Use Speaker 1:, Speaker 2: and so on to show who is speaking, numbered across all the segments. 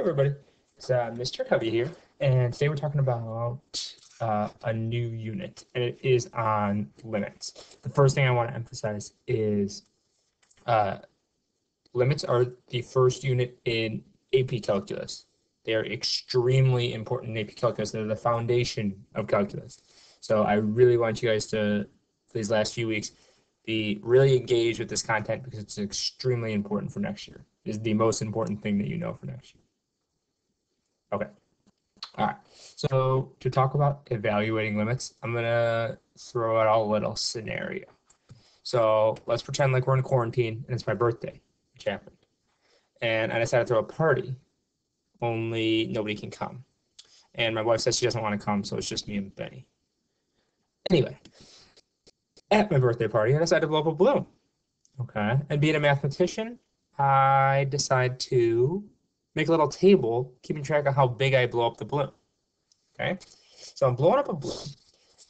Speaker 1: everybody, it's Mr. Cubby here, and today we're talking about a new unit, and it is on limits. The first thing I want to emphasize is limits are the first unit in AP Calculus. They are extremely important in AP Calculus. They're the foundation of calculus. So I really want you guys to, for these last few weeks, be really engaged with this content because it's extremely important for next year. It's the most important thing that you know for next year. Okay. All right. So to talk about evaluating limits, I'm going to throw out a little scenario. So let's pretend like we're in quarantine and it's my birthday, which happened. And I decided to throw a party, only nobody can come. And my wife says she doesn't want to come, so it's just me and Benny. Anyway, at my birthday party, I decided to blow up a balloon. Okay. And being a mathematician, I decide to make a little table keeping track of how big I blow up the balloon. Okay. So I'm blowing up a balloon.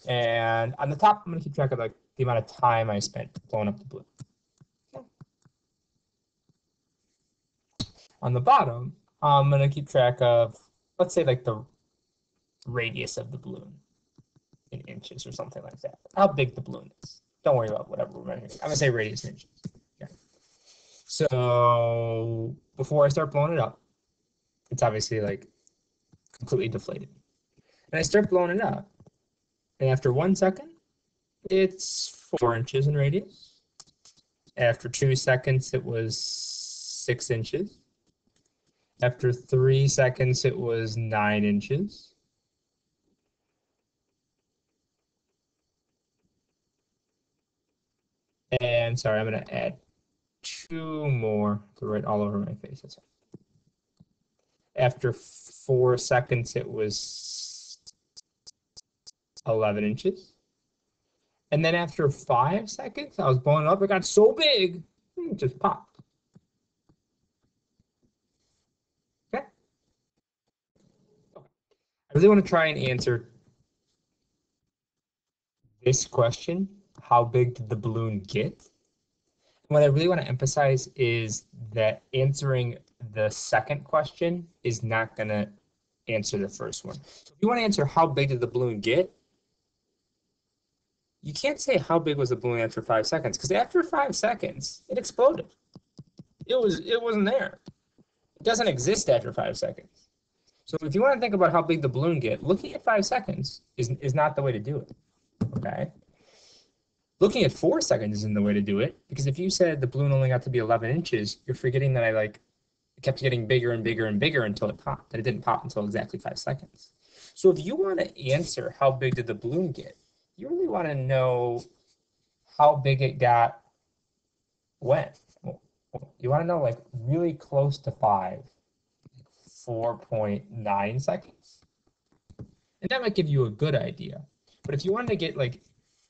Speaker 1: And on the top, I'm going to keep track of like the amount of time I spent blowing up the balloon. Okay. On the bottom, I'm going to keep track of, let's say, like the radius of the balloon in inches or something like that. How big the balloon is. Don't worry about whatever we're measuring. I'm going to say radius in inches. Okay. So before I start blowing it up, it's obviously like completely deflated. And I start blowing it up. And after 1 second, it's 4 inches in radius. After 2 seconds, it was 6 inches. After 3 seconds, it was 9 inches. And sorry, I'm going to add 2 more to write all over my face. That's right. After 4 seconds, it was 11 inches. And then after 5 seconds, I was blowing it up. It got so big, it just popped. Okay. I really want to try and answer this question. How big did the balloon get? What I really want to emphasize is that answering the second question is not going to answer the first one. So if you want to answer how big did the balloon get, you can't say how big was the balloon after 5 seconds, because after 5 seconds, it exploded. It wasn't there. It doesn't exist after 5 seconds. So if you want to think about how big the balloon get, looking at 5 seconds is not the way to do it. Okay? Looking at 4 seconds isn't the way to do it, because if you said the balloon only got to be 11 inches, you're forgetting that it kept getting bigger and bigger and bigger until it popped, and it didn't pop until exactly 5 seconds. So if you want to answer how big did the balloon get, you really want to know how big it got when. You want to know like really close to 5, 4.9 seconds. And that might give you a good idea. But if you wanted to get like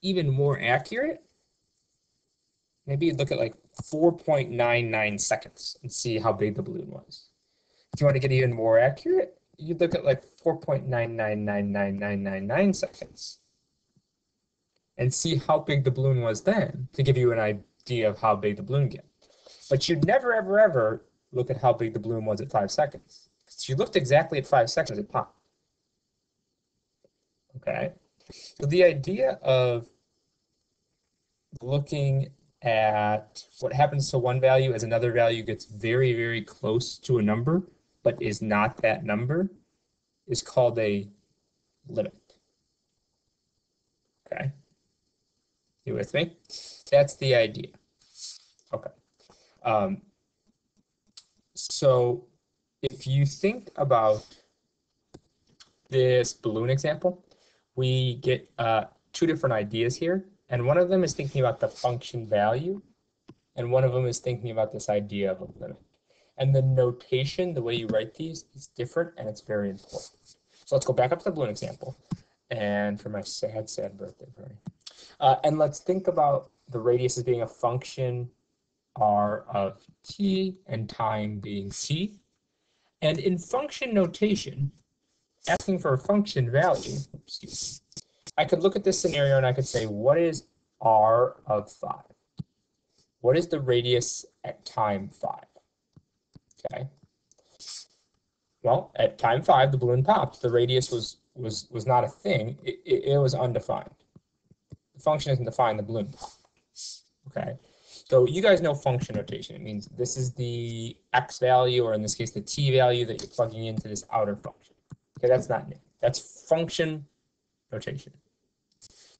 Speaker 1: even more accurate, maybe you'd look at like 4.99 seconds and see how big the balloon was. If you want to get even more accurate, you'd look at like 4.9999999 seconds and see how big the balloon was then to give you an idea of how big the balloon gets. But you'd never, ever, ever look at how big the balloon was at 5 seconds. If you looked exactly at 5 seconds, it popped. Okay? So the idea of looking at what happens to one value as another value gets very, very close to a number, but is not that number, is called a limit. Okay? You with me? That's the idea. Okay. So if you think about this balloon example, we get 2 different ideas here. And one of them is thinking about the function value, and one of them is thinking about this idea of a limit. And the notation, the way you write these, is different, and it's very important. So let's go back up to the balloon example, and for my sad, sad birthday party. And let's think about the radius as being a function r of t and time being c. And in function notation, asking for a function value, excuse me, I could look at this scenario and I could say, what is r of 5? What is the radius at time 5? Okay. Well, at time 5, the balloon popped. The radius was not a thing. It was undefined. The function isn't defined, the balloon popped. Okay, so you guys know function notation. It means this is the x value, or in this case, the t value that you're plugging into this outer function. Okay, that's not new. That's function notation.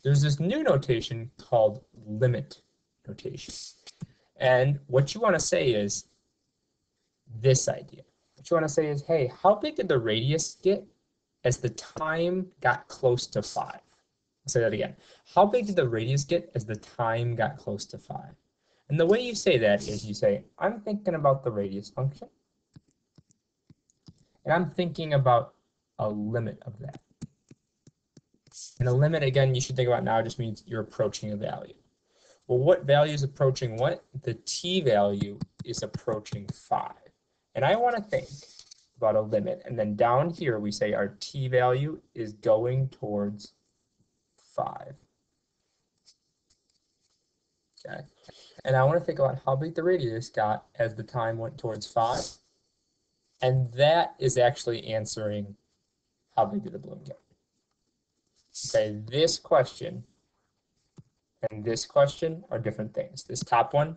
Speaker 1: There's this new notation called limit notation. And what you want to say is this idea. What you want to say is, hey, how big did the radius get as the time got close to 5? I'll say that again. How big did the radius get as the time got close to 5? And the way you say that is you say, I'm thinking about the radius function, and I'm thinking about a limit of that. And a limit, again, you should think about now just means you're approaching a value. Well, what value is approaching what? The t value is approaching 5. And I want to think about a limit. And then down here, we say our t value is going towards 5. Okay. And I want to think about how big the radius got as the time went towards 5. And that is actually answering how big did the balloon get. Okay, this question and this question are different things. This top one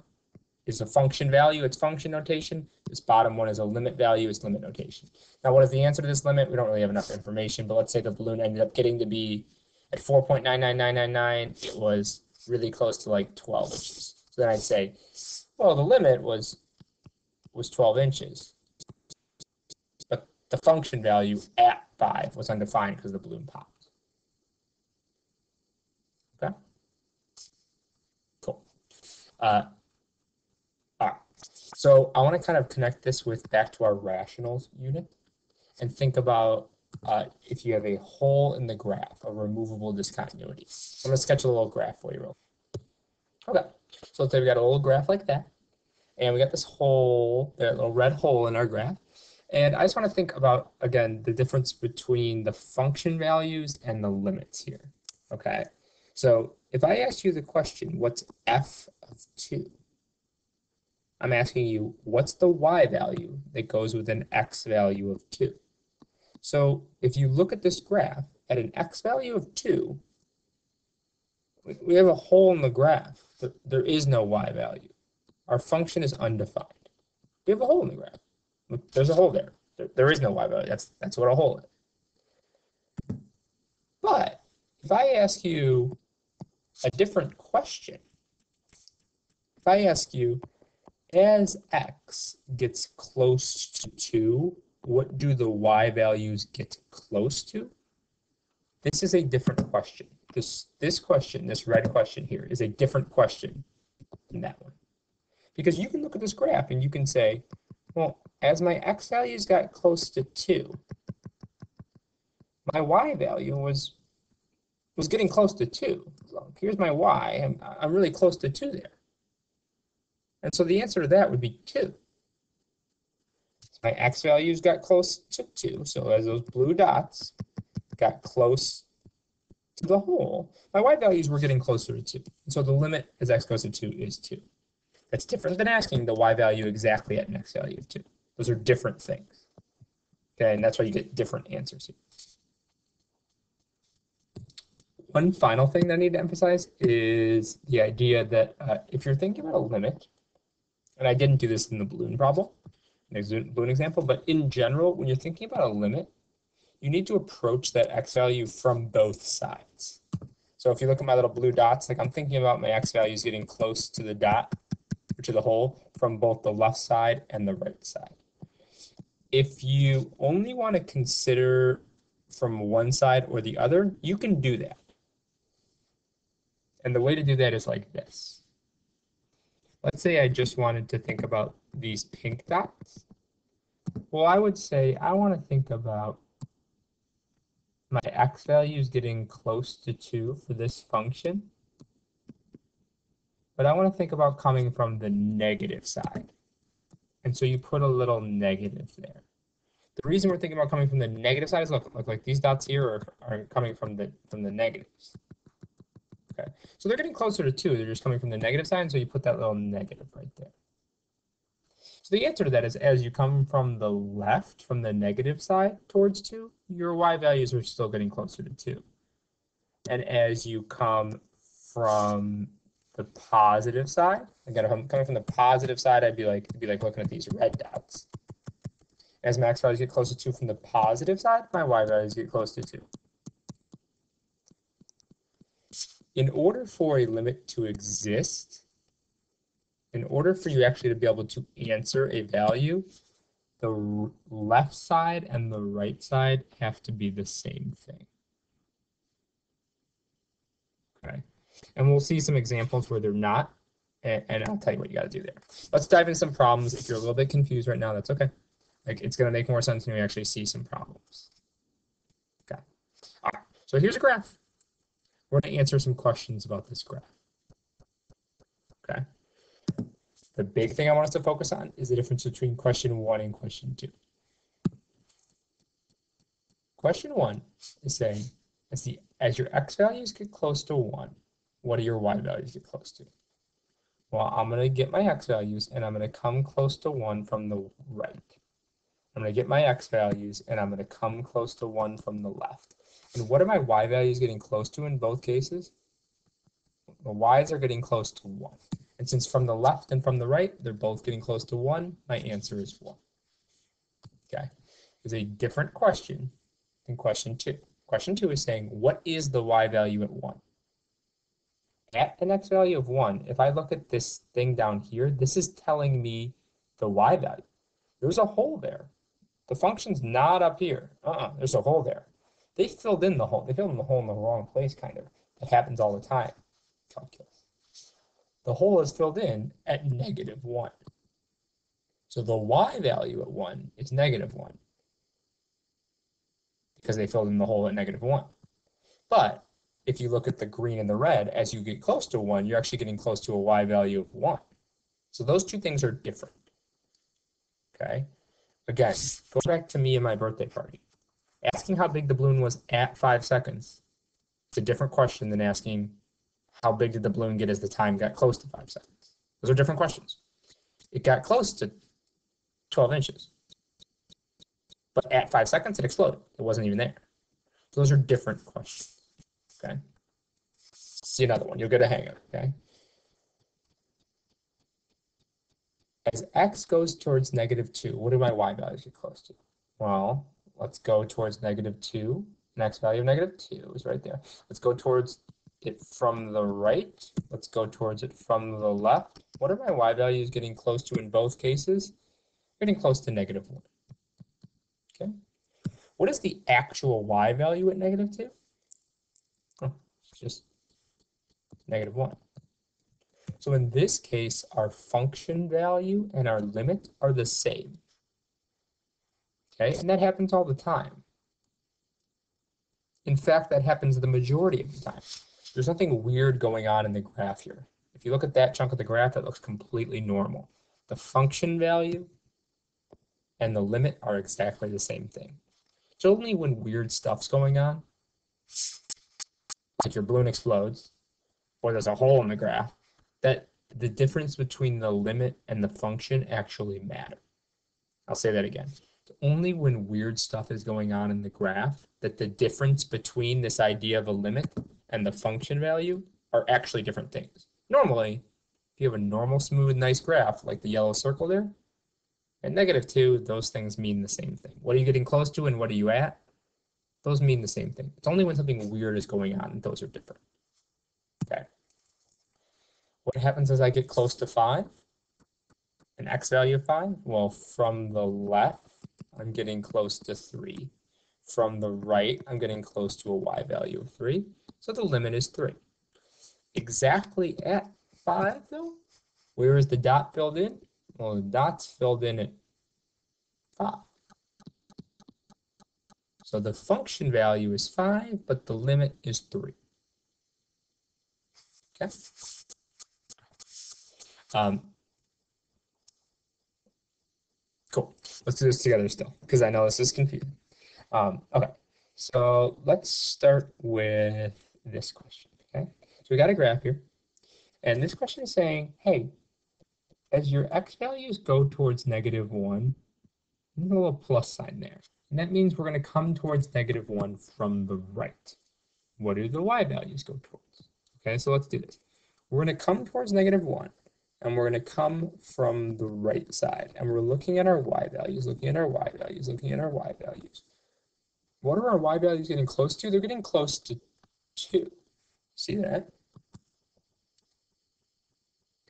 Speaker 1: is a function value, it's function notation. This bottom one is a limit value, it's limit notation. Now, what is the answer to this limit? We don't really have enough information, but let's say the balloon ended up getting to be at 4.99999. It was really close to like 12 inches. So then I'd say, well, the limit was 12 inches. But the function value at 5 was undefined because the balloon popped. Okay? Cool. All right. So I want to kind of connect this with back to our rationals unit and think about if you have a hole in the graph, a removable discontinuity. I'm going to sketch a little graph for you real quick. Okay. So let's say we got a little graph like that, and we got this hole, that little red hole in our graph. And I just want to think about, again, the difference between the function values and the limits here. Okay. So if I ask you the question, what's f of 2? I'm asking you, what's the y value that goes with an x value of 2? So if you look at this graph, at an x value of 2, we have a hole in the graph. There is no y value. Our function is undefined. We have a hole in the graph. Look, there's a hole there. There is no y value. That's what a hole is. But if I ask you a different question, if I ask you, as x gets close to 2, what do the y values get close to? This is a different question. This question, this red question here, is a different question than that one. Because you can look at this graph and you can say, well, as my x values got close to 2, my y value was getting close to 2. So here's my y. I'm really close to 2 there. And so the answer to that would be 2. So my x values got close to 2. So as those blue dots got close to the hole, my y values were getting closer to 2. And so the limit as x goes to 2 is 2. That's different than asking the y value exactly at an x value of 2. Those are different things. Okay, and that's why you get different answers here. One final thing that I need to emphasize is the idea that if you're thinking about a limit, and I didn't do this in the balloon problem, the balloon example, but in general, when you're thinking about a limit, you need to approach that x value from both sides. So if you look at my little blue dots, like I'm thinking about my x values getting close to the dot, or to the hole, from both the left side and the right side. If you only want to consider from one side or the other, you can do that. And the way to do that is like this. Let's say I just wanted to think about these pink dots. Well, I would say I want to think about my x values getting close to 2 for this function. But I want to think about coming from the negative side. And so you put a little negative there. The reason we're thinking about coming from the negative side is look like these dots here are coming from the negatives. Okay, so they're getting closer to 2. They're just coming from the negative side, so you put that little negative right there. So the answer to that is as you come from the left, from the negative side towards 2, your y values are still getting closer to 2. And as you come from the positive side, again, if I'm coming from the positive side, I'd be like looking at these red dots. As my x values get closer to 2 from the positive side, my y values get close to 2. In order for a limit to exist, in order for you actually to be able to answer a value, the left side and the right side have to be the same thing. Okay, and we'll see some examples where they're not, and I'll tell you what you got to do there. Let's dive into some problems. If you're a little bit confused right now, that's okay. Like, it's going to make more sense when we actually see some problems. Okay. All right. So here's a graph. We're going to answer some questions about this graph. Okay. The big thing I want us to focus on is the difference between question 1 and question 2. Question 1 is saying, as your x values get close to 1, what do your y values get close to? Well, I'm going to get my x values, and I'm going to come close to 1 from the right. I'm going to get my x values, and I'm going to come close to 1 from the left. And what are my y values getting close to in both cases? The y's are getting close to 1. And since from the left and from the right, they're both getting close to 1, my answer is 1. Okay. It's a different question than question 2. Question 2 is saying, what is the y value at 1? At an x value of 1, if I look at this thing down here, this is telling me the y value. There's a hole there. The function's not up here. There's a hole there. They filled in the hole. They filled in the hole in the wrong place, kind of. That happens all the time. Calculus. The hole is filled in at -1. So the y value at 1 is -1 because they filled in the hole at -1. But if you look at the green and the red, as you get close to 1, you're actually getting close to a y value of 1. So those two things are different. Okay. Again, go back to me and my birthday party. Asking how big the balloon was at 5 seconds, it's a different question than asking how big did the balloon get as the time got close to 5 seconds. Those are different questions. It got close to 12 inches. But at 5 seconds, it exploded. It wasn't even there. So those are different questions. Okay. See another one. You'll get a hang of it. Okay. As x goes towards -2, what do my y values get close to? Well, let's go towards -2. An x value of -2 is right there. Let's go towards it from the right. Let's go towards it from the left. What are my y values getting close to in both cases? Getting close to -1. Okay. What is the actual y value at -2? Oh, it's just -1. So in this case, our function value and our limit are the same. Okay, and that happens all the time. In fact, that happens the majority of the time. There's nothing weird going on in the graph here. If you look at that chunk of the graph, it looks completely normal. The function value and the limit are exactly the same thing. It's only when weird stuff's going on, like your balloon explodes, or there's a hole in the graph, that the difference between the limit and the function actually matter. I'll say that again. It's only when weird stuff is going on in the graph that the difference between this idea of a limit and the function value are actually different things. Normally, if you have a normal, smooth, nice graph, like the yellow circle there, at -2, those things mean the same thing. What are you getting close to and what are you at? Those mean the same thing. It's only when something weird is going on that those are different. Okay. What happens as I get close to 5? An x value of 5? Well, from the left, I'm getting close to 3. From the right, I'm getting close to a y value of 3. So the limit is 3. Exactly at 5, though? Where is the dot filled in? Well, the dot's filled in at 5. So the function value is 5, but the limit is 3. Okay. Cool. Let's do this together still, because I know this is confusing. Okay, so let's start with this question. Okay, so we got a graph here, and this question is saying, hey, as your x values go towards -1, there's a little plus sign there. And that means we're going to come towards -1 from the right. What do the y values go towards? Okay, so let's do this. We're going to come towards -1, and we're going to come from the right side. And we're looking at our y values, looking at our y values, looking at our y values. What are our y values getting close to? They're getting close to 2. See that?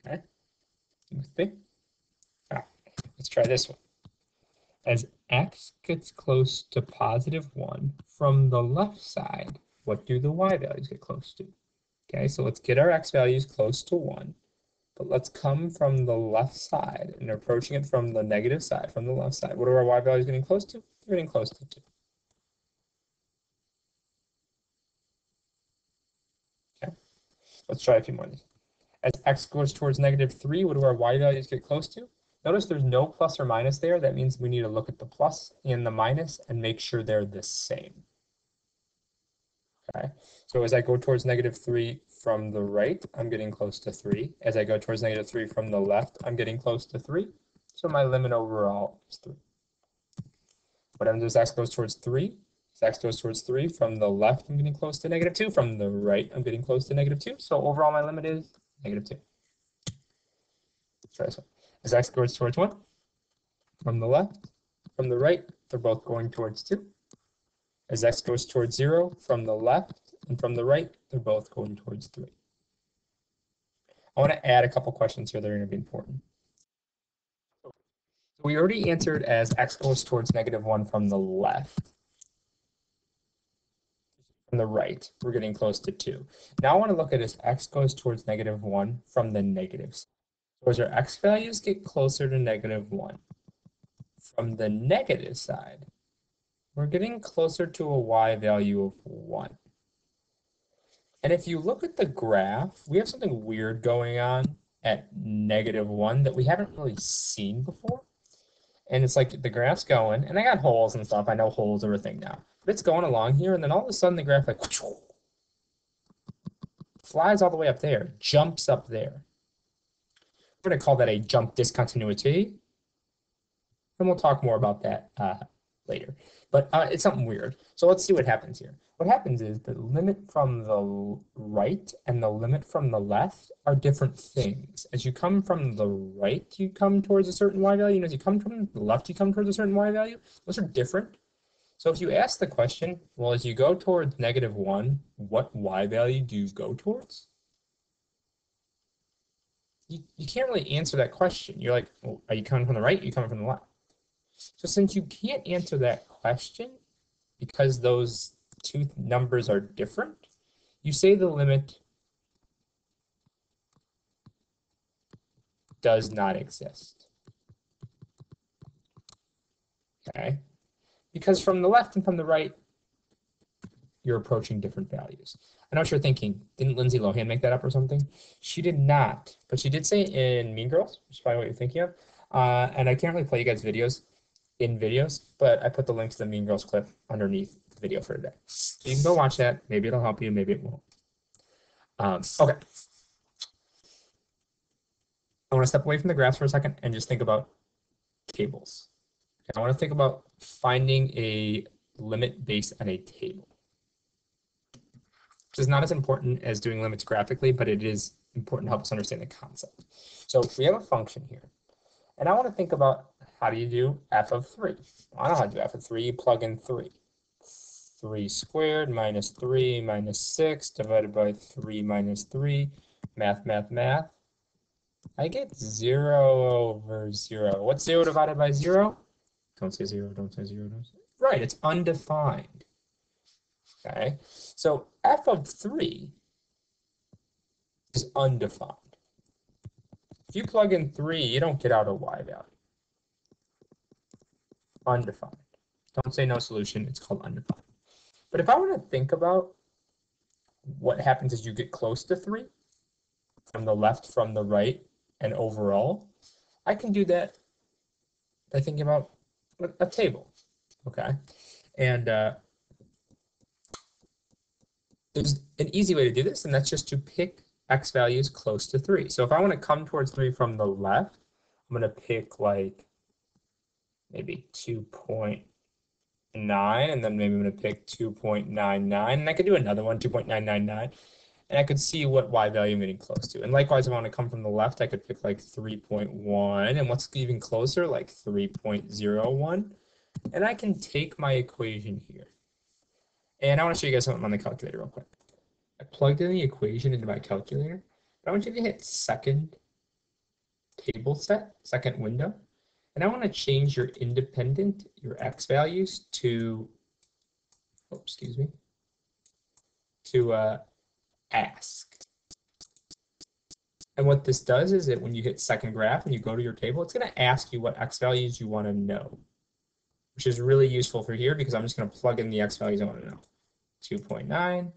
Speaker 1: Okay. With me? All right. Let's try this one. As x gets close to +1 from the left side, what do the y values get close to? Okay, so let's get our x values close to 1, but let's come from the left side and approaching it from the negative side, from the left side. What are our y values getting close to? They're getting close to 2. Okay, let's try a few more of these. As x goes towards -3, what do our y values get close to? Notice there's no plus or minus there. That means we need to look at the plus and the minus and make sure they're the same. Okay, so as I go towards -3 from the right, I'm getting close to 3. As I go towards -3 from the left, I'm getting close to 3. So my limit overall is 3. What happens as x goes towards 3? As x goes towards 3 from the left, I'm getting close to -2. From the right, I'm getting close to -2. So overall, my limit is -2. Let's try this one. As x goes towards 1, from the left, from the right, they're both going towards 2. As x goes towards 0, from the left and from the right, they're both going towards 3. I want to add a couple questions here that are going to be important. So we already answered as x goes towards -1 from the left. From the right, we're getting close to 2. Now I want to look at as x goes towards -1 from the negative side. So as our x values get closer to -1 from the negative side, we're getting closer to a y value of 1. And if you look at the graph, we have something weird going on at -1 that we haven't really seen before. And it's like the graph's going, and I got holes and stuff. I know holes are a thing now. But it's going along here, and then all of a sudden the graph like flies all the way up there, jumps up there. We're going to call that a jump discontinuity. And we'll talk more about that later. But it's something weird. So let's see what happens here. What happens is the limit from the right and the limit from the left are different things. As you come from the right, you come towards a certain y value. And as you come from the left, you come towards a certain y value. Those are different. So if you ask the question, well, as you go towards -1, what y value do you go towards? You can't really answer that question. You're like, well, are you coming from the right? Are you coming from the left? So since you can't answer that question because those two numbers are different, you say the limit does not exist. Okay? Because from the left and from the right, you're approaching different values. I know what you're thinking. Didn't Lindsay Lohan make that up or something? She did not, but she did say it in Mean Girls, which is probably what you're thinking of. And I can't really play you guys videos, but I put the link to the Mean Girls clip underneath the video for today. So you can go watch that. Maybe it'll help you, maybe it won't. Okay. I want to step away from the graphs for a second and just think about tables. I want to think about finding a limit based on a table. Which is not as important as doing limits graphically, but it is important to help us understand the concept. So we have a function here. And I want to think about how do you do f of 3? I know how to do f of 3. You plug in 3. 3 squared minus 3 minus 6 divided by 3 minus 3. Math, math, math. I get 0 over 0. What's 0 divided by 0? Don't say 0, don't say 0, don't say 0. Right, it's undefined. Okay, so f of 3 is undefined. If you plug in 3, you don't get out a y value. Undefined. Don't say no solution, it's called undefined. But if I want to think about what happens as you get close to 3, from the left, from the right, and overall, I can do that by thinking about a table, okay? And there's an easy way to do this, and that's just to pick x values close to 3. So if I want to come towards 3 from the left, I'm going to pick like maybe 2.9, and then maybe I'm going to pick 2.99, and I could do another one, 2.999, and I could see what y value I'm getting close to. And likewise, if I want to come from the left, I could pick like 3.1, and what's even closer, like 3.01, and I can take my equation here. And I want to show you guys something on the calculator real quick. I plugged in the equation into my calculator, but I want you to hit second table set, second window, and I want to change your independent, your x values to, oh, excuse me, to ask. And what this does is that when you hit second graph and you go to your table, it's going to ask you what x values you want to know, which is really useful for here because I'm just going to plug in the x values I want to know. 2.9,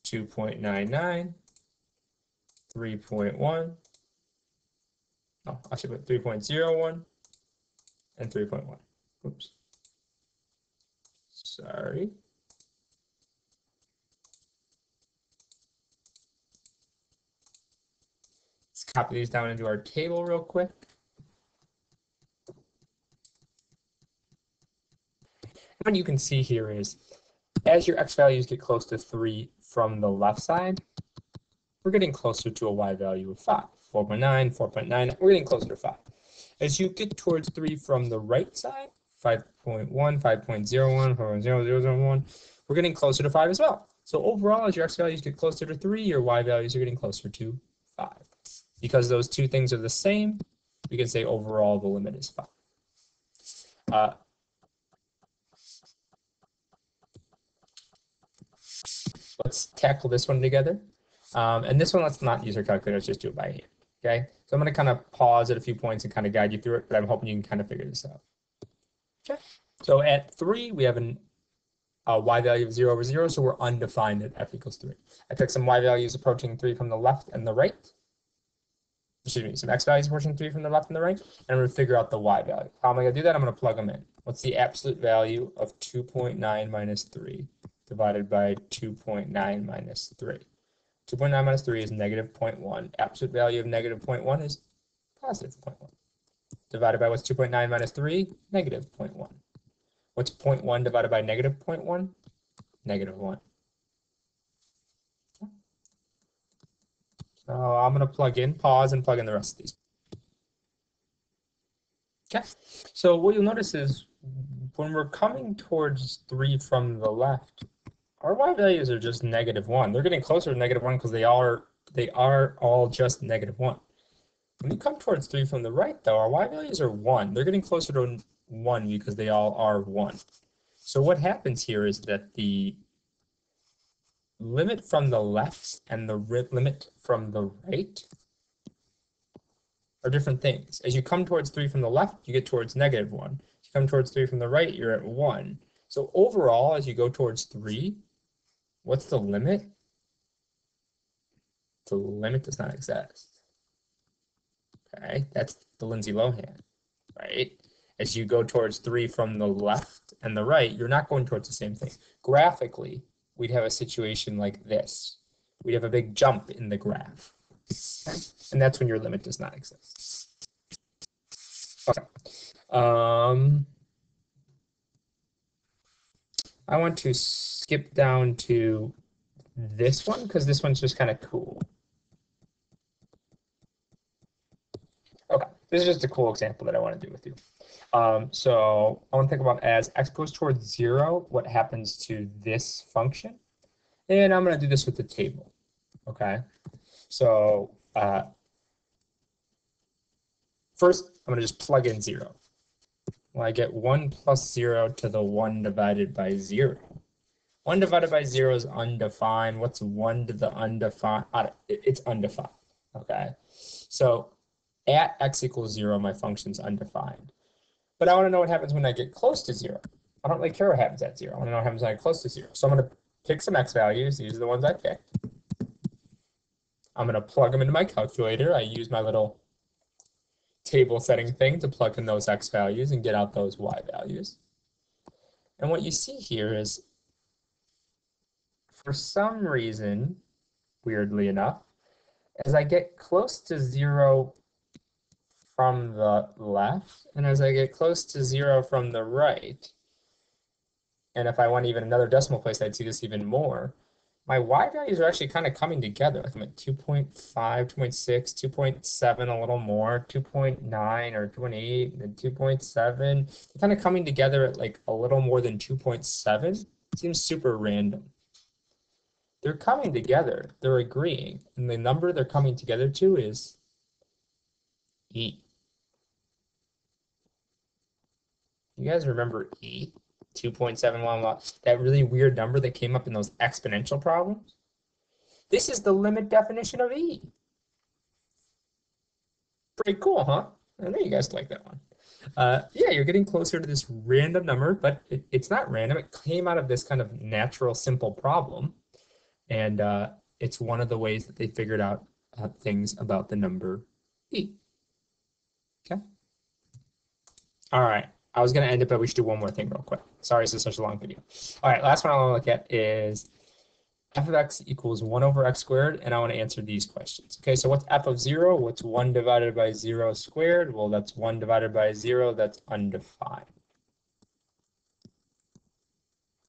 Speaker 1: 2.99, 3.1, oh, I should put 3.01 and 3.1. Oops. Sorry. Let's copy these down into our table real quick. What you can see here is as your x values get close to 3 from the left side, we're getting closer to a y value of 5. 4.9, 4.9, we're getting closer to 5. As you get towards 3 from the right side, 5.1, 5.01, 4.0001, we're getting closer to 5 as well. So overall, as your x values get closer to 3, your y values are getting closer to 5. Because those two things are the same, we can say overall the limit is 5. Let's tackle this one together. And this one, let's not use our calculator, let's just do it by hand. Okay, so I'm going to kind of pause at a few points and kind of guide you through it, but I'm hoping you can kind of figure this out. Okay, so at 3, we have a y value of 0 over 0, so we're undefined at f equals 3. I took some y values approaching 3 from the left and the right. Excuse me, some x values approaching 3 from the left and the right, and I'm going to figure out the y value. How am I going to do that? I'm going to plug them in. What's the absolute value of 2.9 minus 3 divided by 2.9 minus 3? 2.9 minus 3 is negative 0.1. Absolute value of negative 0.1 is positive 0.1. Divided by what's 2.9 minus 3? Negative 0.1. What's 0.1 divided by negative 0.1? Negative 1. So I'm going to plug in, pause, and plug in the rest of these. Okay, so what you'll notice is when we're coming towards 3 from the left, our y values are just negative 1. They're getting closer to negative 1 because they are all just negative 1. When you come towards 3 from the right, though, our y values are 1. They're getting closer to 1 because they all are 1. So what happens here is that the limit from the left and the limit from the right are different things. As you come towards 3 from the left, you get towards negative 1. As you come towards 3 from the right, you're at 1. So overall, as you go towards 3, what's the limit? The limit does not exist. Okay, that's the Lindsay Lohan, right? As you go towards 3 from the left and the right, you're not going towards the same thing. Graphically, we'd have a situation like this. We'd have a big jump in the graph. Okay? And that's when your limit does not exist. Okay. I want to skip down to this one because this one's just kind of cool. Okay, this is just a cool example that I want to do with you. So I want to think about as x goes towards 0, what happens to this function? And I'm going to do this with the table. Okay, so first I'm going to just plug in 0. Well, I get 1 plus 0 to the 1 divided by 0. 1 divided by 0 is undefined. What's 1 to the undefined? It's undefined. Okay, so at x equals 0, my function's undefined. But I want to know what happens when I get close to 0. I don't really care what happens at 0. I want to know what happens when I get close to 0. So I'm going to pick some x values. These are the ones I picked. I'm going to plug them into my calculator. I use my little table setting thing to plug in those x values and get out those y values. And what you see here is, for some reason, weirdly enough, as I get close to 0 from the left, and as I get close to 0 from the right, and if I want even another decimal place, I'd see this even more. My y values are actually kind of coming together. Like I'm at 2.5, 2.6, 2.7, a little more, 2.9 or 2.8, and then 2.7. They're kind of coming together at like a little more than 2.7. Seems super random. They're coming together. They're agreeing. And the number they're coming together to is E. You guys remember E? 2.711, that really weird number that came up in those exponential problems? This is the limit definition of E. Pretty cool, huh? I know you guys like that one. Yeah, you're getting closer to this random number, but it's not random. It came out of this kind of natural, simple problem. And it's one of the ways that they figured out things about the number E. Okay? All right. I was going to end it, but we should do one more thing real quick. Sorry, this is such a long video. All right, last one I want to look at is f of x equals 1 over x squared, and I want to answer these questions. Okay, so what's f of 0? What's 1 divided by 0 squared? Well, that's 1 divided by 0. That's undefined.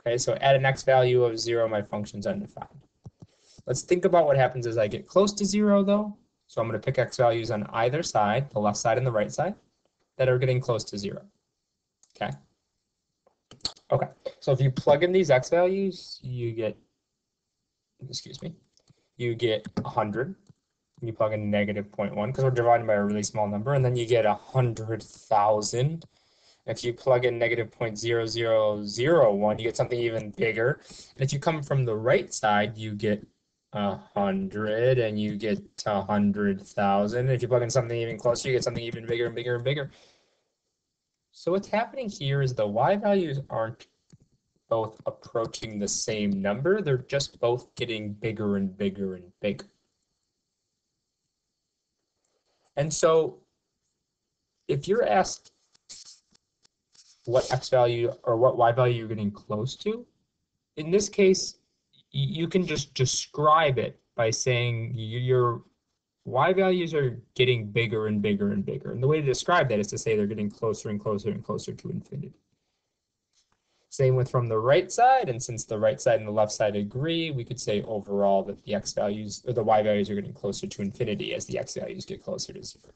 Speaker 1: Okay, so at an x value of 0, my function's undefined. Let's think about what happens as I get close to 0, though. So I'm going to pick x values on either side, the left side and the right side, that are getting close to 0. Okay. Okay, so if you plug in these x values, you get, excuse me, you get 100. You plug in negative 0.1 because we're dividing by a really small number, and then you get 100,000. If you plug in negative 0.0001, you get something even bigger. And if you come from the right side, you get 100, and you get 100,000. If you plug in something even closer, you get something even bigger and bigger and bigger. So what's happening here is the y values aren't both approaching the same number. They're just both getting bigger and bigger and bigger. And so if you're asked what x value or what y value you're getting close to, in this case, you can just describe it by saying your y values are getting bigger and bigger and bigger. And the way to describe that is to say they're getting closer and closer and closer to infinity. Same with from the right side, and since the right side and the left side agree, we could say overall that the x values or the y values are getting closer to infinity as the x values get closer to 0.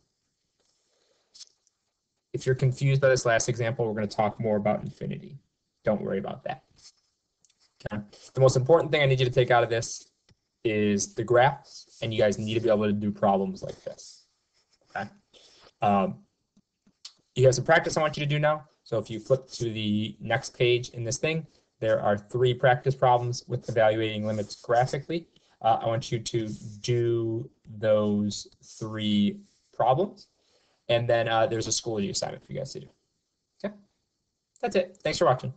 Speaker 1: If you're confused by this last example, we're going to talk more about infinity. Don't worry about that. Okay. The most important thing I need you to take out of this is the graphs, and you guys need to be able to do problems like this. Okay. You have some practice I want you to do now. So if you flip to the next page in this thing, there are 3 practice problems with evaluating limits graphically. I want you to do those 3 problems. And then there's a Schoology assignment for you guys to do. Okay, that's it. Thanks for watching.